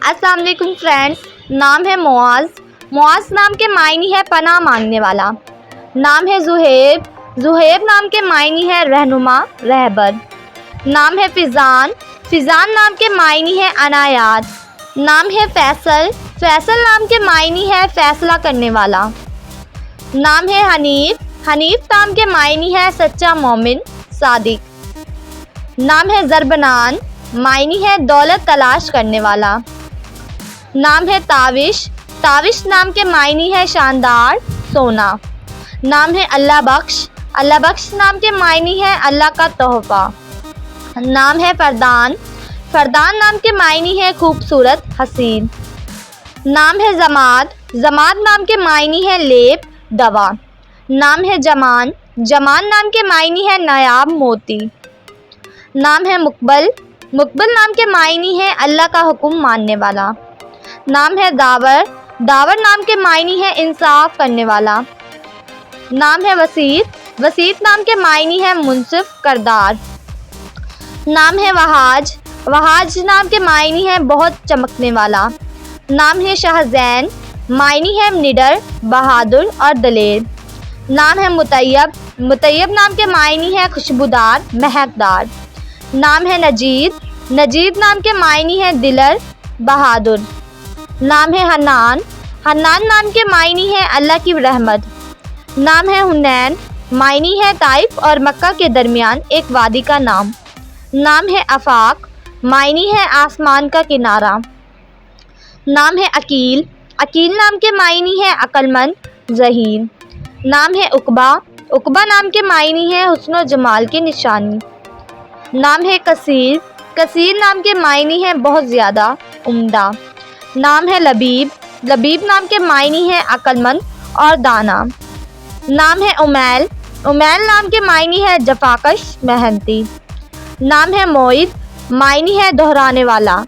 السلام علیکم فرینڈس، نام ہے معاذ۔ معاذ نام کے معنی ہے پناہ مانگنے والا۔ نام ہے زہیب۔ زہیب نام کے معنی ہے رہنما، رہبر۔ نام ہے فیضان۔ فیضان نام کے معنی ہے عنایات۔ نام ہے فیصل۔ فیصل نام کے معنی ہے فیصلہ کرنے والا۔ نام ہے حنیف۔ حنیف نام کے معنی ہے سچا مومن، صادق۔ نام ہے ضربنان، معنی ہے دولت تلاش کرنے والا۔ نام ہے تاوش۔ تاوش نام کے معنی ہے شاندار، سونا۔ نام ہے اللہ بخش۔ اللہ بخش نام کے معنی ہے اللہ کا تحفہ۔ نام ہے فردان۔ فردان نام کے معنی ہے خوبصورت، حسین۔ نام ہے ضماد۔ ضماد نام کے معنی ہے لیپ، دوا۔ نام ہے جمان۔ جمان نام کے معنی ہے نایاب، موتی۔ نام ہے مقبل۔ مقبل نام کے معنی ہے اللہ کا حکم ماننے والا۔ نام ہے داور۔ داور نام کے معنی ہے انصاف کرنے والا۔ نام ہے وسیط۔ وسیط نام کے معنی ہے منصف، کردار۔ نام ہے وہاج۔ وہاج نام کے معنی ہے بہت چمکنے والا۔ نام ہے شاہزین، معنی ہے نڈر، بہادر اور دلیر۔ نام ہے مطیب۔ مطیب نام کے معنی ہے خوشبودار، مہکدار۔ نام ہے نجید۔ نجید نام کے معنی ہے دلر، بہادر۔ نام ہے حنان۔ حنان نام کے معنی ہے اللہ کی رحمت۔ نام ہے حنین، معنی ہے طائف اور مکہ کے درمیان ایک وادی کا نام۔ نام ہے آفاق، معنی ہے آسمان کا کنارہ۔ نام ہے عقیل۔ عقیل نام کے معنی ہے عقل مند، ذہین۔ نام ہے عقبہ۔ عقبہ نام کے معنی ہے حسن و جمال کی نشانی۔ نام ہے کثیر۔ کثیر نام کے معنی ہے بہت زیادہ، عمدہ۔ نام ہے لبیب۔ لبیب نام کے معنی ہے عقل مند اور دانا۔ نام ہے امیل۔ امیل نام کے معنی ہے جفاکش، محنتی۔ نام ہے موعد، معنی ہے دہرانے والا،